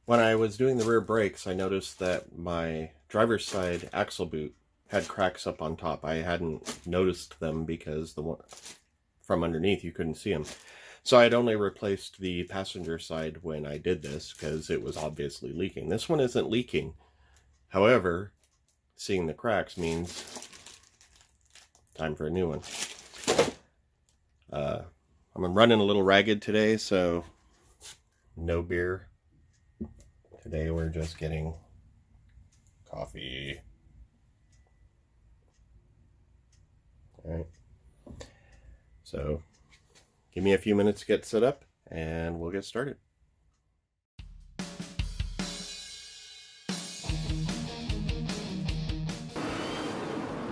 When I was doing the rear brakes, I noticed that my driver's side axle boot had cracks up on top. I hadn't noticed them because the one from underneath you couldn't see them. So I had only replaced the passenger side when I did this because it was obviously leaking. This one isn't leaking. However, seeing the cracks means time for a new one. I'm running a little ragged today, so no beer. Today we're just getting coffee. Alright. So, give me a few minutes to get set up, and we'll get started.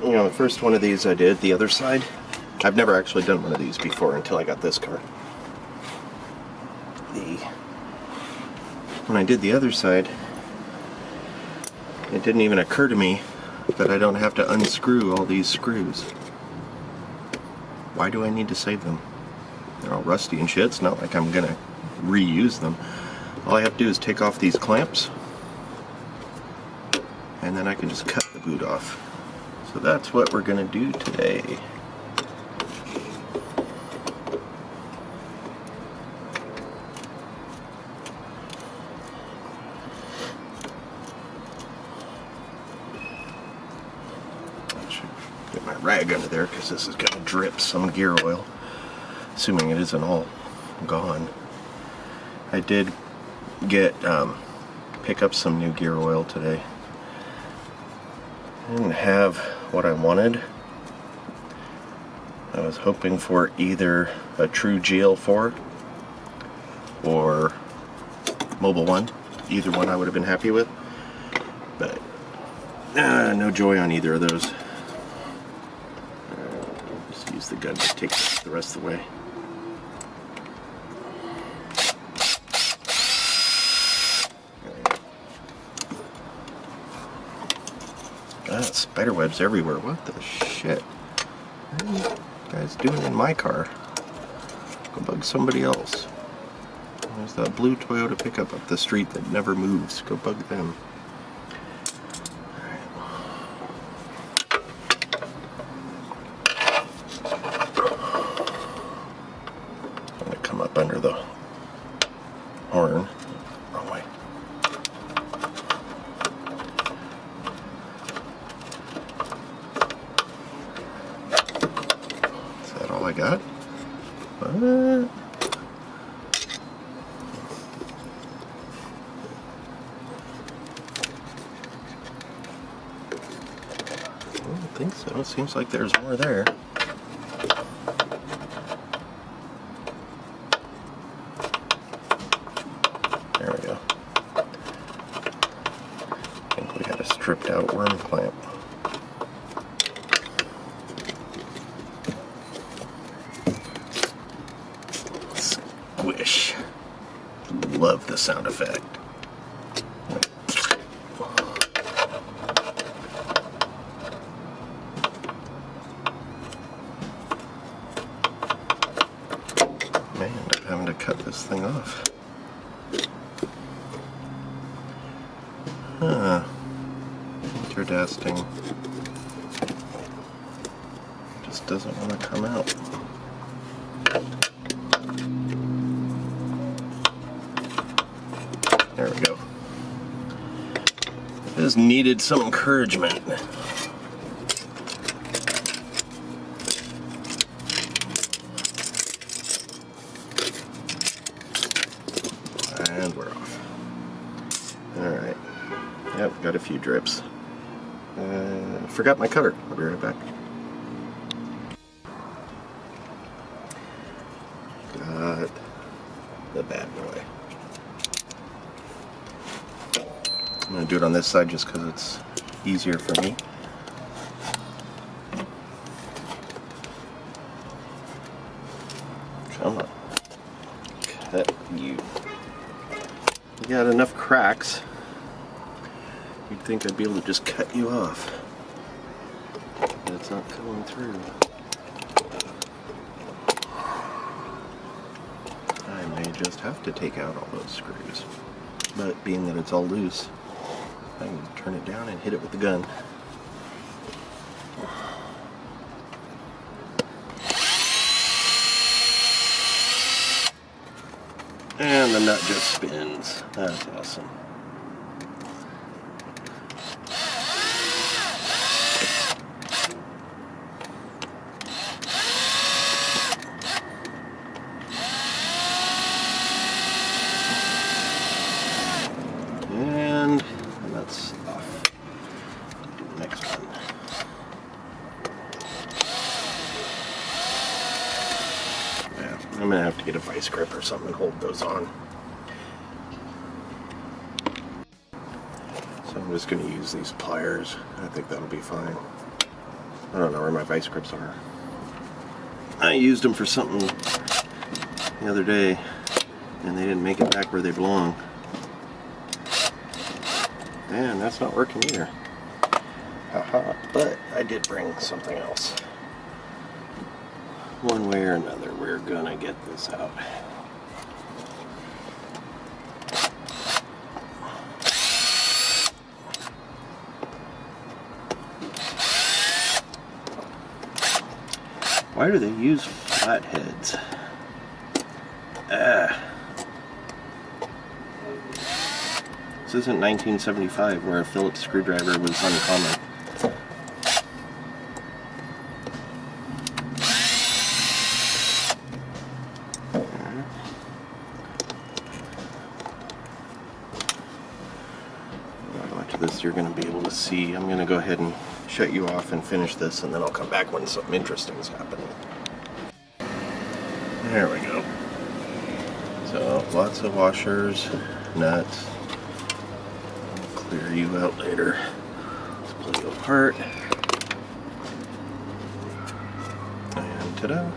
You know, the first one of these I did, the other side, I've never actually done one of these before until I got this car. When I did the other side, it didn't even occur to me that I don't have to unscrew all these screws. Why do I need to save them? They're all rusty and shit. It's not like I'm gonna reuse them. All I have to do is take off these clamps, and then I can just cut the boot off. So that's what we're gonna do today. Get my rag under there because this is going to drip some gear oil, assuming it isn't all gone. I did pick up some new gear oil today. I didn't have what I wanted. I was hoping for either a true GL4 or Mobil 1. Either one I would have been happy with, but no joy on either of those. Use the gun to take the rest of the way. God, spider webs everywhere. What the shit? What are you guys doing in my car? Go bug somebody else. There's that blue Toyota pickup up the street that never moves. Go bug them. Up under the horn. Wrong way. Is that all I got? What? I don't think so. It seems like there's more there. There we go. I think we had a stripped out worm clamp. Squish. Love the sound effect. Man, I'm having to cut this thing off. Interdasting just doesn't want to come out. There we go. This needed some encouragement. And we're off. Alright. Yep, got a few drips. Forgot my cutter. I'll be right back. Got the bad boy. I'm going to do it on this side just because it's easier for me. Come on. Cut you. You got enough cracks. You'd think I'd be able to just cut you off. But it's not coming through. I may just have to take out all those screws. but being that it's all loose, I can turn it down and hit it with the gun. And the nut just spins. That's awesome. And that's off. Do the next one. Yeah, I'm gonna have to get a vice grip or something and hold those on. So I'm just gonna use these pliers. I think that'll be fine. I don't know where my vice grips are. I used them for something the other day and they didn't make it back where they belong. And that's not working either. Haha, but I did bring something else. One way or another, we're gonna get this out. Why do they use flatheads? This isn't 1975 where a Phillips screwdriver was uncommon. Watch this, you're going to be able to see. I'm going to go ahead and shut you off and finish this, and then I'll come back when something interesting is happening. There we go. So, lots of washers, nuts. Clear you out later. Let's pull you apart. And ta-da!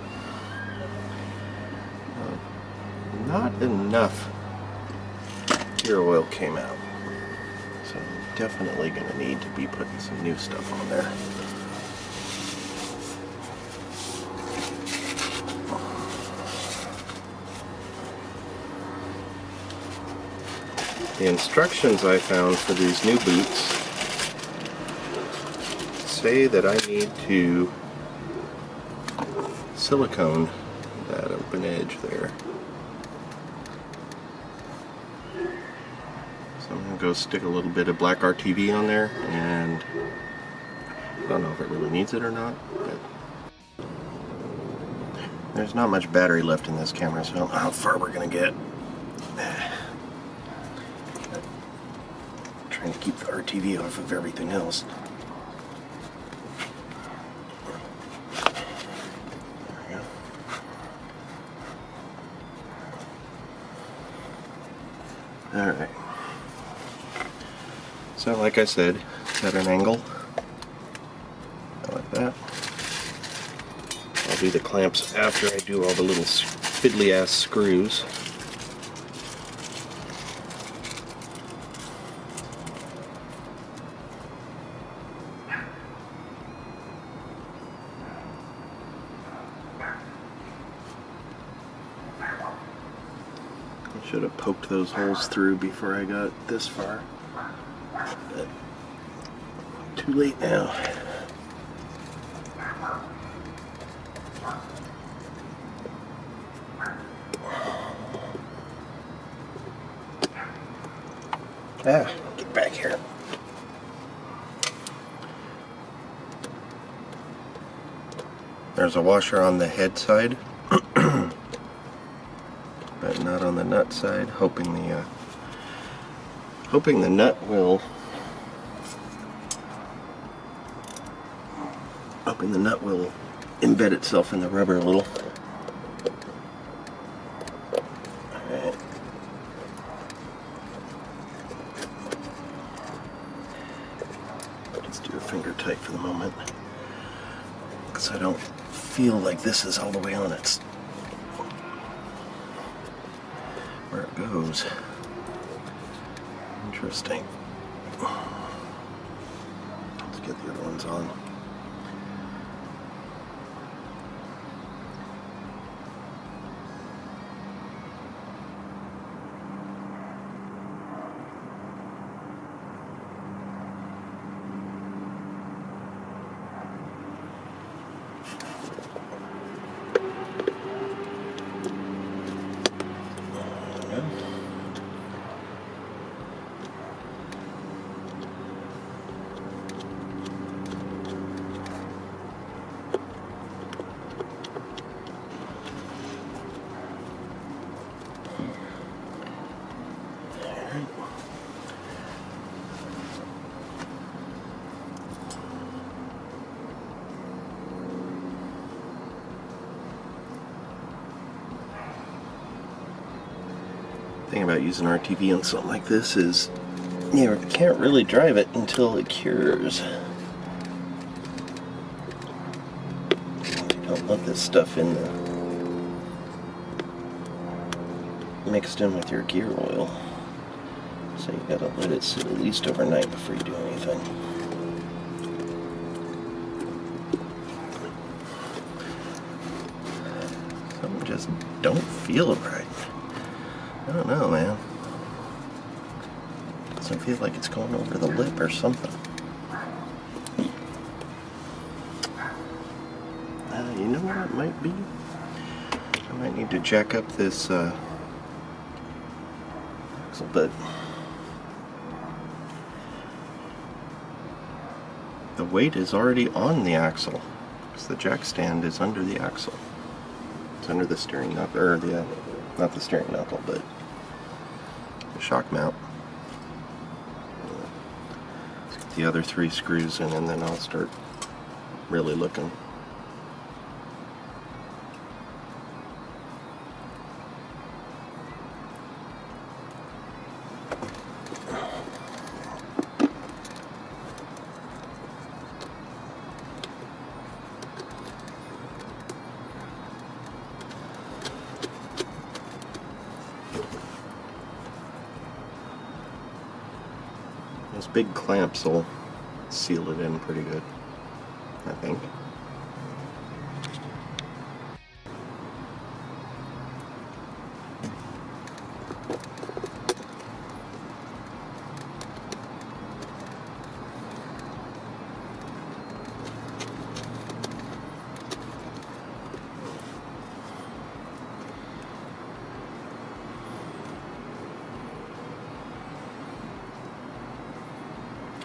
Not enough gear oil came out. So I'm definitely going to need to be putting some new stuff on there. The instructions I found for these new boots say that I need to silicone that open edge there. So I'm going to go stick a little bit of black RTV on there, and I don't know if it really needs it or not, but there's not much battery left in this camera, so I don't know how far we're going to get. Trying to keep the RTV off of everything else. There we go. Alright. So like I said, at an angle. Like that. I'll do the clamps after I do all the little fiddly ass screws. Should have poked those holes through before I got this far, but too late now. Get back here. There's a washer on the head side. But not on the nut side, hoping the nut will embed itself in the rubber a little. Alright. Let's do a finger tight for the moment, because I don't feel like this is all the way on its where it goes. Interesting. Let's get the other ones on. thing about using RTV on something like this is you can't really drive it until it cures. You don't want this stuff in mixed in with your gear oil. So you gotta let it sit at least overnight before you do anything. Something just don't feel right. I don't know, man. Doesn't feel like it's going over the lip or something. You know what it might be? I might need to jack up this axle bit. The weight is already on the axle because the jack stand is under the axle. It's under the steering knuckle, or not the steering knuckle, but the shock mount. Let's get the other 3 screws in, and then I'll start really looking. Those big clamps will seal it in pretty good, I think.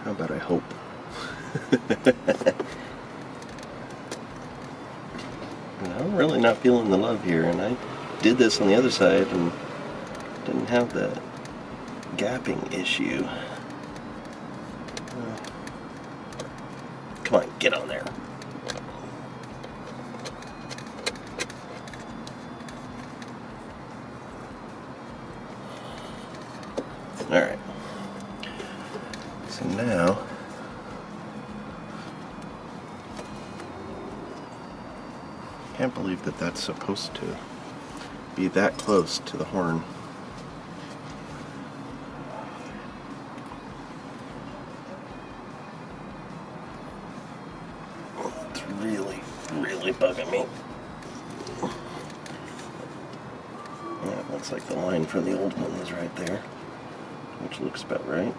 How about I hope? I'm really not feeling the love here, and I did this on the other side and didn't have the gapping issue. Come on, get on there. Alright. So now, can't believe that that's supposed to be that close to the horn. It's really, really bugging me. Yeah, it looks like the line for the old one is right there, which looks about right.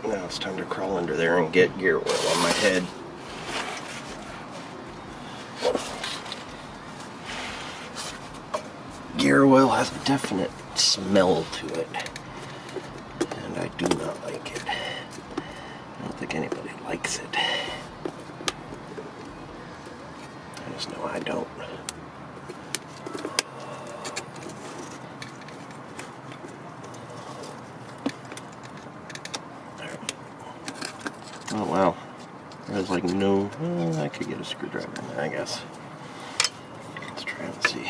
Now it's time to crawl under there and get gear oil on my head. Gear oil has a definite smell to it, and I do not like it. I don't think anybody likes it. I just know I don't. Oh wow, there's like no, I could get a screwdriver in there, I guess. Let's try and see.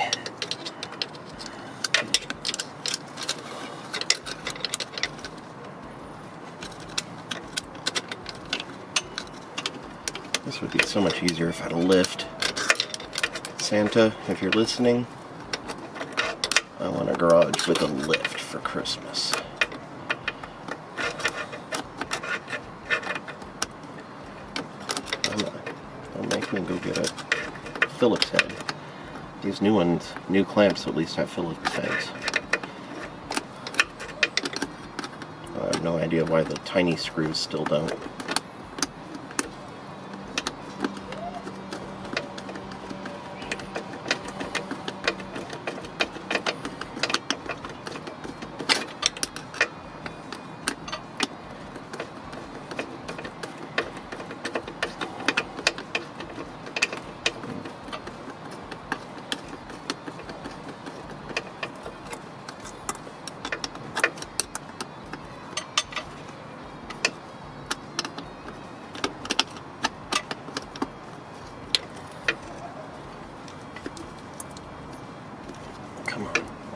This would be so much easier if I had a lift. Santa, if you're listening, I want a garage with a lift for Christmas. Don't make me go get a Phillips head. These new ones, new clamps at least have Phillips heads. I have no idea why the tiny screws still don't.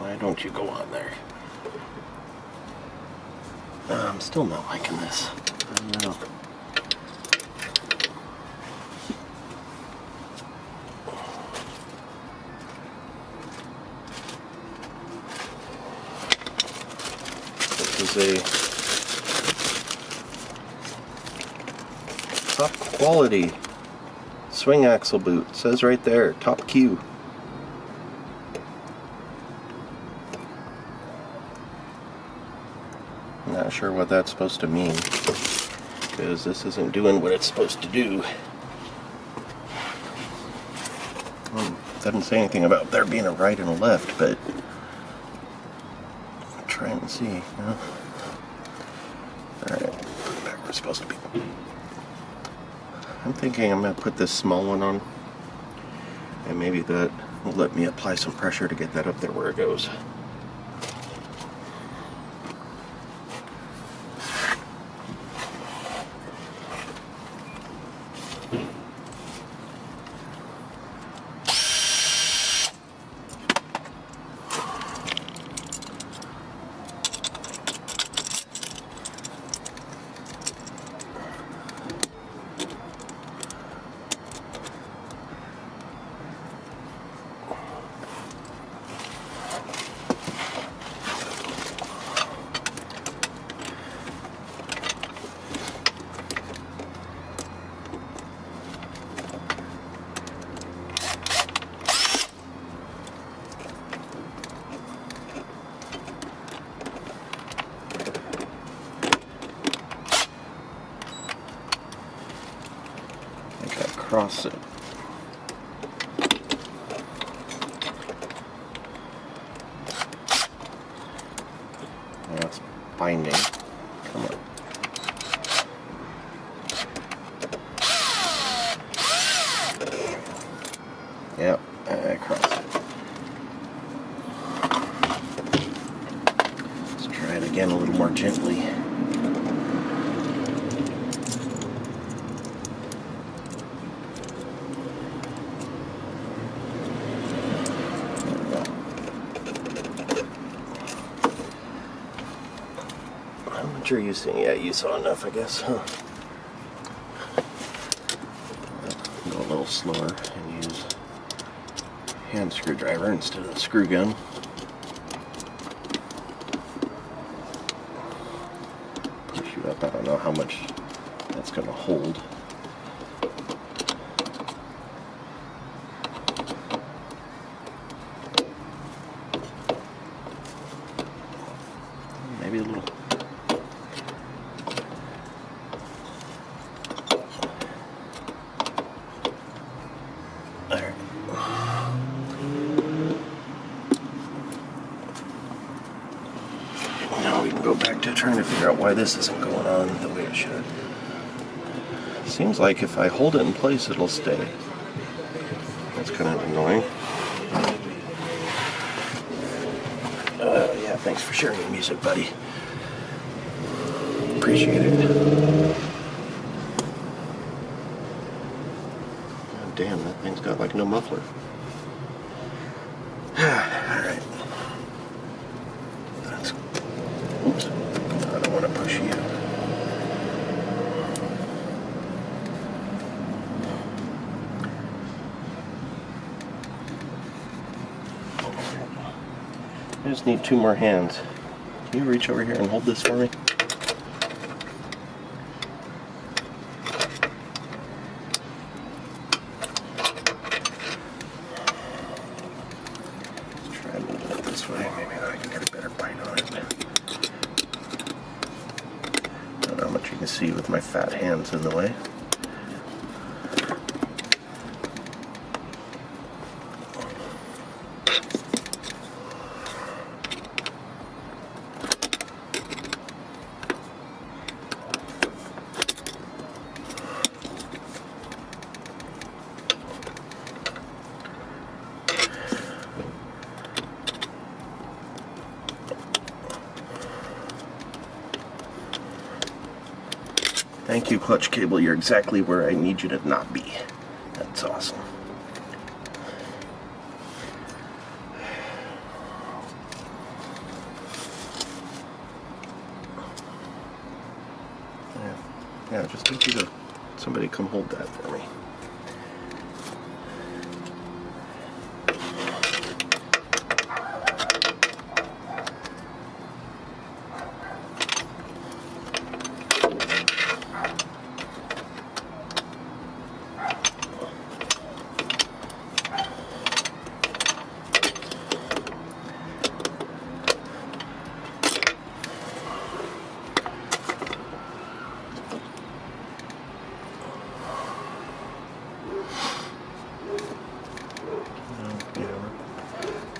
Why don't you go on there? I'm still not liking this. I don't know. This is a top quality swing axle boot. It says right there, top Q. Not sure what that's supposed to mean, because this isn't doing what it's supposed to do. Doesn't say anything about there being a right and a left, but I'll try and see. No? Alright, back where it's supposed to be. I'm thinking I'm going to put this small one on, and maybe that will let me apply some pressure to get that up there where it goes. Cross it. That's binding. Come on. Yep, I crossed it. Let's try it again a little more gently. Sure you see, yeah, you saw enough, I guess, huh? Go a little slower and use hand screwdriver instead of the screw gun. Push you up, I don't know how much that's going to hold. Maybe a little. There. Now we can go back to trying to figure out why this isn't going on the way it should. Seems like if I hold it in place, it'll stay. That's kind of annoying. Yeah, thanks for sharing your music, buddy. Appreciate it. Damn, that thing's got like no muffler. Alright. Oops. I don't want to push you. I just need 2 more hands. Can you reach over here and hold this for me? Maybe I can get a better bite on it. I don't know how much you can see with my fat hands in the way. Thank you, clutch cable. You're exactly where I need you to not be. That's awesome. Yeah, just need you to, somebody come hold that for me.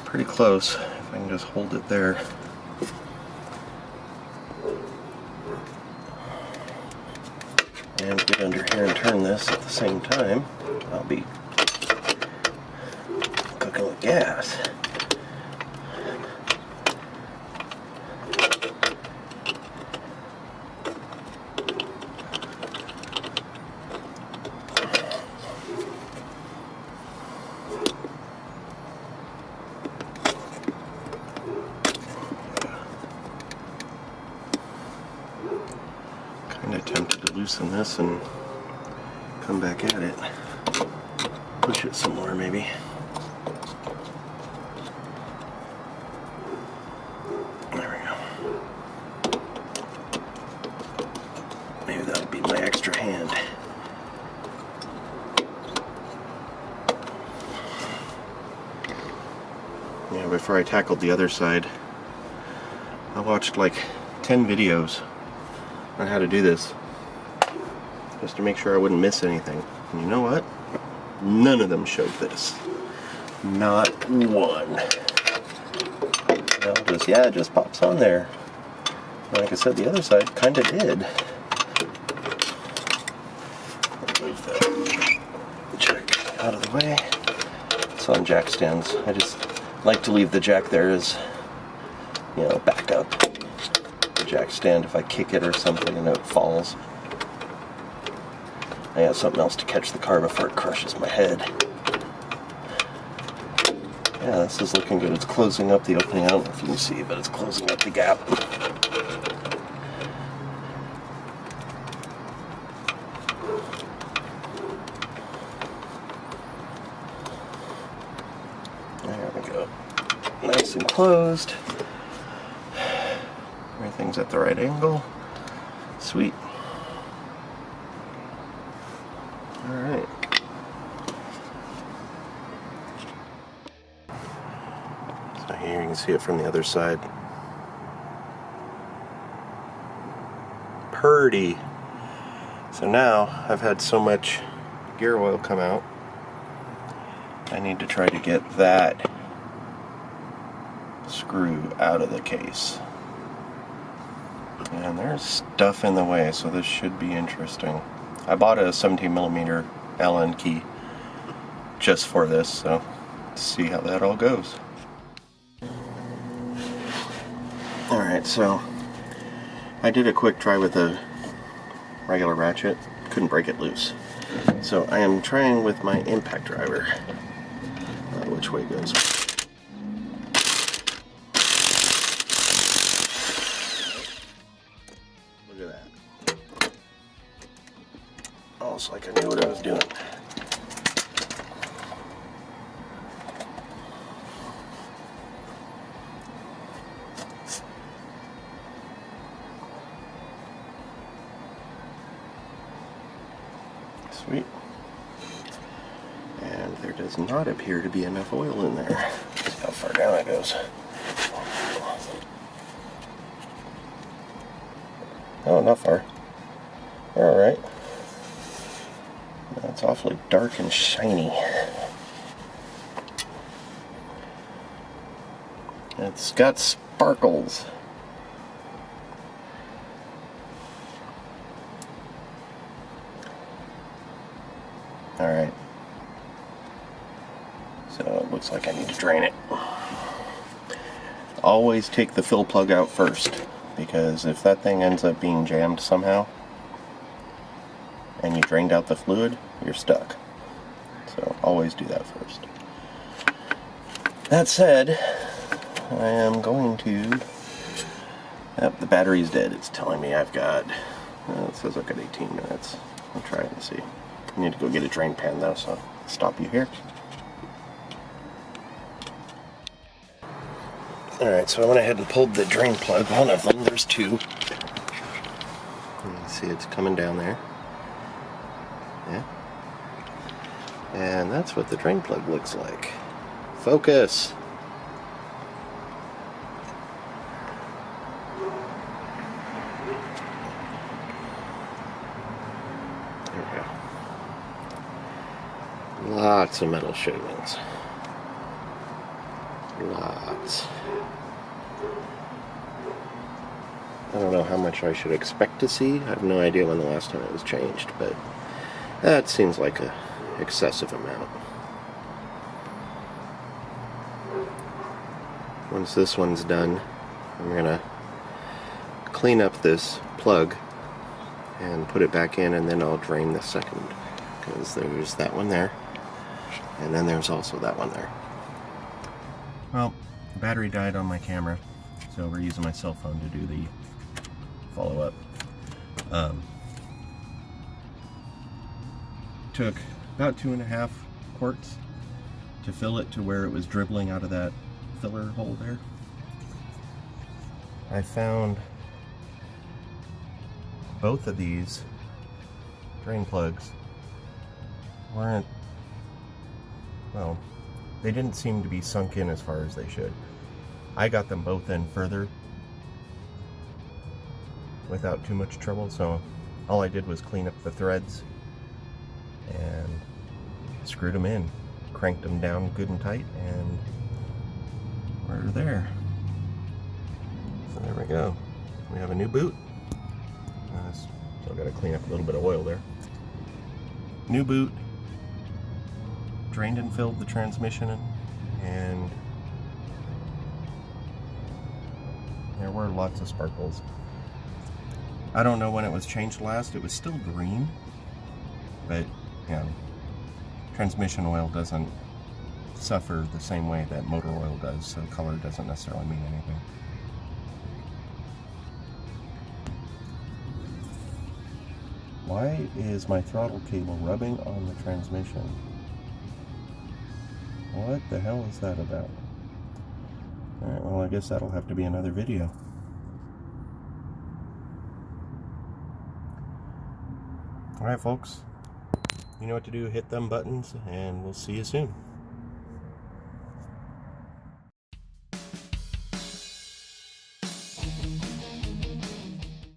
Pretty close, if I can just hold it there. And get under here and turn this at the same time. I'll be cooking with gas. Kind of tempted to loosen this and come back at it. Push it some more, maybe. There we go. Maybe that'll be my extra hand. Yeah, before I tackled the other side, I watched like 10 videos on how to do this, just to make sure I wouldn't miss anything. And you know what? None of them showed this. Not one. It just pops on there. Like I said, the other side kind of did. Move that jack out of the way. It's on jack stands. I just like to leave the jack there as, you know, backup. Jack stand if I kick it or something and it falls. I got something else to catch the car before it crushes my head. Yeah, this is looking good. It's closing up the opening. I don't know if you can see, but it's closing up the gap. There we go. Nice and closed. Everything's at the right angle. Sweet. Alright. So here you can see it from the other side. Purdy. So now I've had so much gear oil come out, I need to try to get that screw out of the case. And there's stuff in the way, so this should be interesting. I bought a 17mm Allen key just for this, so let's see how that all goes. Alright, so I did a quick try with a regular ratchet, couldn't break it loose. So I am trying with my impact driver. Which way goes? Look at that. Almost like I knew what I was doing. Sweet. And there does not appear to be enough oil in there. Let's see how far down it goes. Oh, not far. Alright. That's awfully dark and shiny. It's got sparkles. Alright. So it looks like I need to drain it. Always take the fill plug out first, because if that thing ends up being jammed somehow and you drained out the fluid, you're stuck. So always do that first. That said, I am going to... Yep, the battery's dead. It's telling me I've got It says I got 18 minutes. I'll try it and see. I need to go get a drain pan though, so I'll stop you here. Alright, so I went ahead and pulled the drain plug, one of them, there's two. You can see it's coming down there. Yeah. And that's what the drain plug looks like. Focus! There we go. Lots of metal shavings. Lots. I don't know how much I should expect to see. I have no idea when the last time it was changed, but that seems like a excessive amount. Once this one's done, I'm gonna clean up this plug and put it back in, and then I'll drain the second, because there's that one there, and then there's also that one there. Well, the battery died on my camera, so we're using my cell phone to do the follow-up. Took about 2.5 quarts to fill it to where it was dribbling out of that filler hole there. I found both of these drain plugs weren't, well, they didn't seem to be sunk in as far as they should. I got them both in further without too much trouble, so all I did was clean up the threads and screwed them in, cranked them down good and tight, and we're there. So there we go. We have a new boot. Still got to clean up a little bit of oil there. New boot. Drained and filled the transmission, and there were lots of sparkles. I don't know when it was changed last. It was still green, but yeah, transmission oil doesn't suffer the same way that motor oil does, so color doesn't necessarily mean anything. Why is my throttle cable rubbing on the transmission? What the hell is that about? Alright, well, I guess that'll have to be another video. Alright, folks. You know what to do. Hit them buttons, and we'll see you soon.